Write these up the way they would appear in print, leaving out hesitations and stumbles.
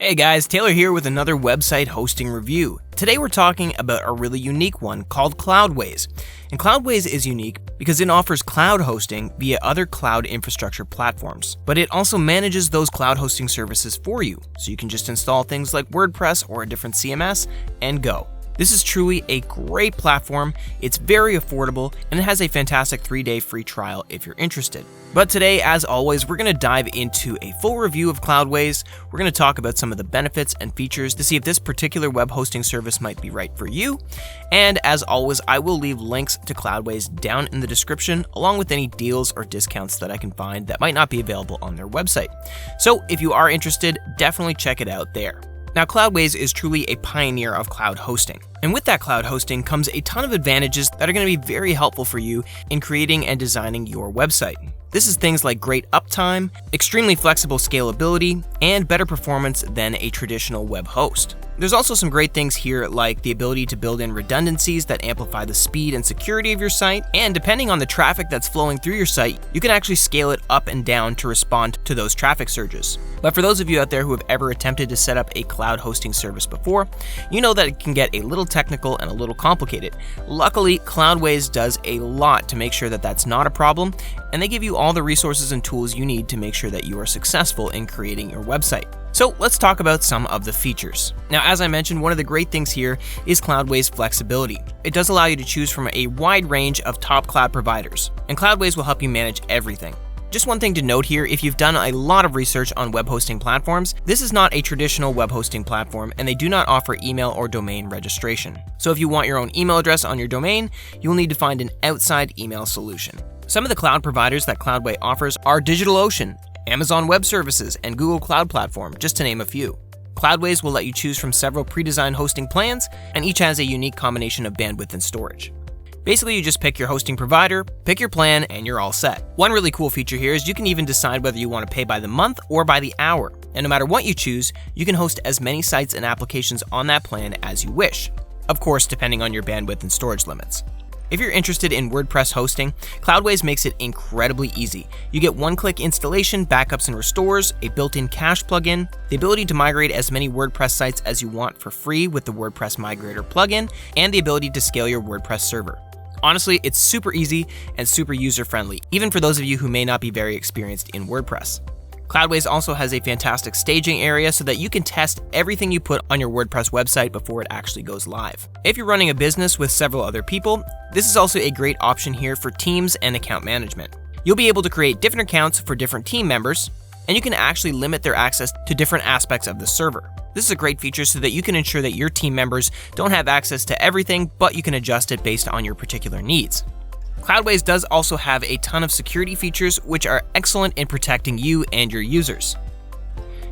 Hey guys, Taylor here with another website hosting review. Today we're talking about a really unique one called Cloudways. And Cloudways is unique because it offers cloud hosting via other cloud infrastructure platforms. But it also manages those cloud hosting services for you, so you can just install things like WordPress or a different CMS and go. This is truly a great platform, it's very affordable, and it has a fantastic 3-day free trial if you're interested. But today, as always, we're going to dive into a full review of Cloudways. We're going to talk about some of the benefits and features to see if this particular web hosting service might be right for you. And as always, I will leave links to Cloudways down in the description, along with any deals or discounts that I can find that might not be available on their website. So if you are interested, definitely check it out there. Now, Cloudways is truly a pioneer of cloud hosting. And with that cloud hosting comes a ton of advantages that are going to be very helpful for you in creating and designing your website. This is things like great uptime, extremely flexible scalability, and better performance than a traditional web host. There's also some great things here like the ability to build in redundancies that amplify the speed and security of your site, and depending on the traffic that's flowing through your site, you can actually scale it up and down to respond to those traffic surges. But for those of you out there who have ever attempted to set up a cloud hosting service before, you know that it can get a little technical and a little complicated. Luckily, Cloudways does a lot to make sure that that's not a problem, and they give you all the resources and tools you need to make sure that you are successful in creating your website. So let's talk about some of the features. Now, as I mentioned, one of the great things here is Cloudways flexibility. It does allow you to choose from a wide range of top cloud providers, and Cloudways will help you manage everything. Just one thing to note here, if you've done a lot of research on web hosting platforms, this is not a traditional web hosting platform, and they do not offer email or domain registration. So if you want your own email address on your domain, you'll need to find an outside email solution. Some of the cloud providers that Cloudways offers are DigitalOcean, Amazon Web Services, and Google Cloud Platform, just to name a few. Cloudways will let you choose from several pre-designed hosting plans, and each has a unique combination of bandwidth and storage. Basically, you just pick your hosting provider, pick your plan, and you're all set. One really cool feature here is you can even decide whether you want to pay by the month or by the hour. And no matter what you choose, you can host as many sites and applications on that plan as you wish. Of course, depending on your bandwidth and storage limits. If you're interested in WordPress hosting, Cloudways makes it incredibly easy. You get one-click installation, backups and restores, a built-in cache plugin, the ability to migrate as many WordPress sites as you want for free with the WordPress Migrator plugin, and the ability to scale your WordPress server. Honestly, it's super easy and super user-friendly, even for those of you who may not be very experienced in WordPress. Cloudways also has a fantastic staging area so that you can test everything you put on your WordPress website before it actually goes live. If you're running a business with several other people, this is also a great option here for teams and account management. You'll be able to create different accounts for different team members, and you can actually limit their access to different aspects of the server. This is a great feature so that you can ensure that your team members don't have access to everything, but you can adjust it based on your particular needs. Cloudways does also have a ton of security features which are excellent in protecting you and your users.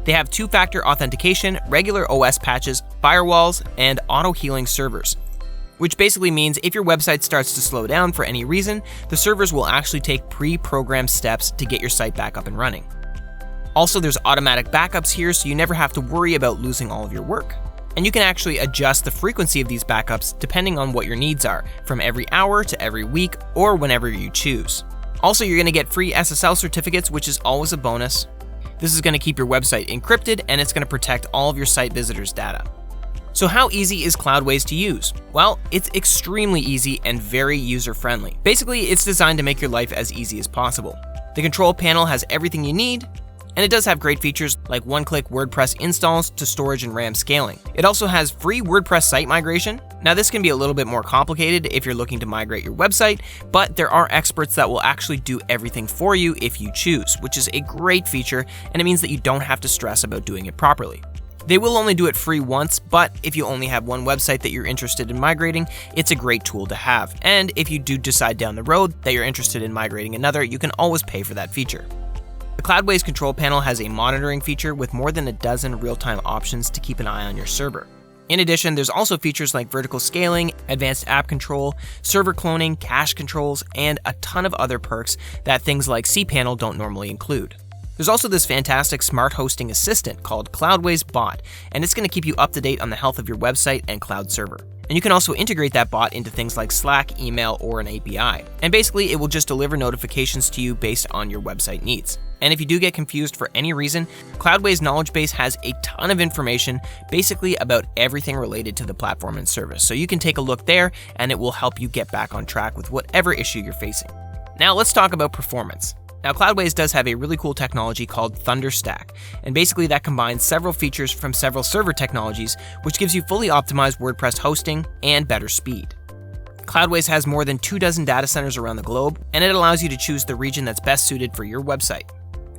They have two-factor authentication, regular OS patches, firewalls, and auto-healing servers, which basically means if your website starts to slow down for any reason, the servers will actually take pre-programmed steps to get your site back up and running. Also, there's automatic backups here, so you never have to worry about losing all of your work. And you can actually adjust the frequency of these backups depending on what your needs are, from every hour to every week or whenever you choose. Also, you're going to get free SSL certificates, which is always a bonus. This is going to keep your website encrypted, and it's going to protect all of your site visitors' data. So how easy is Cloudways to use? Well, it's extremely easy and very user-friendly. Basically, it's designed to make your life as easy as possible. The control panel has everything you need, and it does have great features like one-click WordPress installs to storage and RAM scaling. It also has free WordPress site migration. Now, this can be a little bit more complicated if you're looking to migrate your website, but there are experts that will actually do everything for you if you choose, which is a great feature, and it means that you don't have to stress about doing it properly. They will only do it free once, but if you only have one website that you're interested in migrating, it's a great tool to have. And if you do decide down the road that you're interested in migrating another, you can always pay for that feature. The Cloudways control panel has a monitoring feature with more than a dozen real-time options to keep an eye on your server. In addition, there's also features like vertical scaling, advanced app control, server cloning, cache controls, and a ton of other perks that things like cPanel don't normally include. There's also this fantastic smart hosting assistant called CloudwaysBot, and it's going to keep you up to date on the health of your website and cloud server. And you can also integrate that bot into things like Slack, email, or an API. And basically, it will just deliver notifications to you based on your website needs. And if you do get confused for any reason, Cloudways Knowledge Base has a ton of information basically about everything related to the platform and service. So you can take a look there and it will help you get back on track with whatever issue you're facing. Now let's talk about performance. Now, Cloudways does have a really cool technology called Thunderstack, and basically that combines several features from several server technologies, which gives you fully optimized WordPress hosting and better speed. Cloudways has more than 24 data centers around the globe, and it allows you to choose the region that's best suited for your website.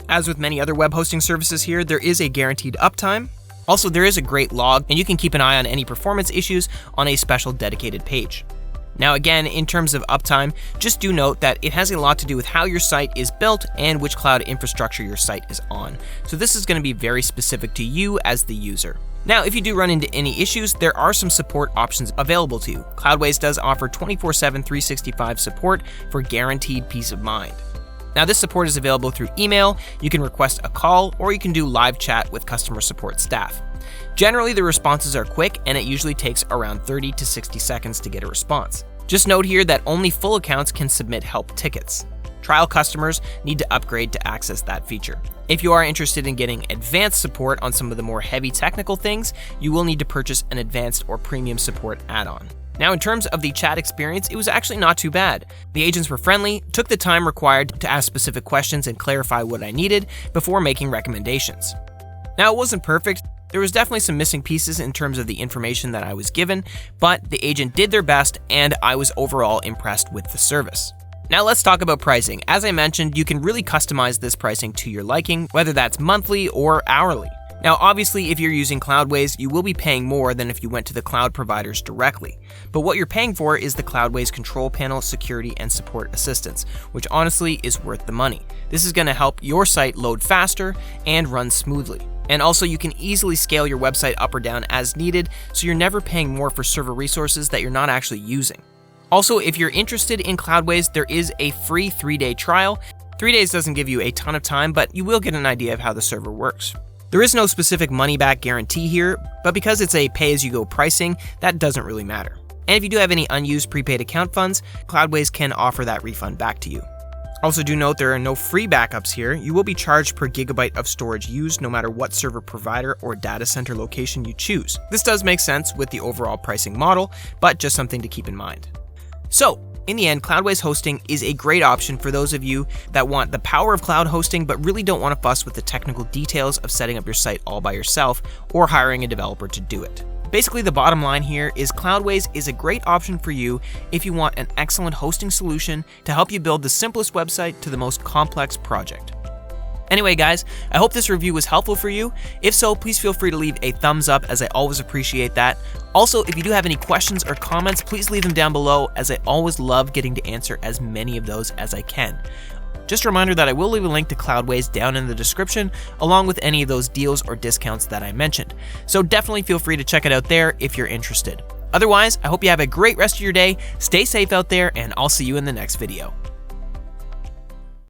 As with many other web hosting services here, there is a guaranteed uptime. Also, there is a great log, and you can keep an eye on any performance issues on a special dedicated page. Now again, in terms of uptime, just do note that it has a lot to do with how your site is built and which cloud infrastructure your site is on. So this is going to be very specific to you as the user. Now, if you do run into any issues, there are some support options available to you. Cloudways does offer 24/7 365 support for guaranteed peace of mind. Now, this support is available through email, you can request a call, or you can do live chat with customer support staff. Generally, the responses are quick, and it usually takes around 30 to 60 seconds to get a response. Just note here that only full accounts can submit help tickets. Trial customers need to upgrade to access that feature. If you are interested in getting advanced support on some of the more heavy technical things, you will need to purchase an advanced or premium support add-on. Now, in terms of the chat experience, it was actually not too bad. The agents were friendly, took the time required to ask specific questions and clarify what I needed before making recommendations. Now, it wasn't perfect. There was definitely some missing pieces in terms of the information that I was given, but the agent did their best and I was overall impressed with the service. Now let's talk about pricing. As I mentioned, you can really customize this pricing to your liking, whether that's monthly or hourly. Now, obviously, if you're using Cloudways, you will be paying more than if you went to the cloud providers directly. But what you're paying for is the Cloudways control panel, security, and support assistance, which honestly is worth the money. This is going to help your site load faster and run smoothly. And also, you can easily scale your website up or down as needed, so you're never paying more for server resources that you're not actually using. Also, if you're interested in Cloudways, there is a free 3-day trial. 3 days doesn't give you a ton of time, but you will get an idea of how the server works. There is no specific money-back guarantee here, but because it's a pay-as-you-go pricing, that doesn't really matter. And if you do have any unused prepaid account funds, Cloudways can offer that refund back to you. Also, do note there are no free backups here. You will be charged per gigabyte of storage used no matter what server provider or data center location you choose. This does make sense with the overall pricing model, but just something to keep in mind. So, in the end, Cloudways Hosting is a great option for those of you that want the power of cloud hosting but really don't want to fuss with the technical details of setting up your site all by yourself or hiring a developer to do it. Basically, the bottom line here is Cloudways is a great option for you if you want an excellent hosting solution to help you build the simplest website to the most complex project. Anyway, guys, I hope this review was helpful for you. If so, please feel free to leave a thumbs up, as I always appreciate that. Also, if you do have any questions or comments, please leave them down below, as I always love getting to answer as many of those as I can. Just a reminder that I will leave a link to Cloudways down in the description, along with any of those deals or discounts that I mentioned. So definitely feel free to check it out there if you're interested. Otherwise, I hope you have a great rest of your day, stay safe out there, and I'll see you in the next video.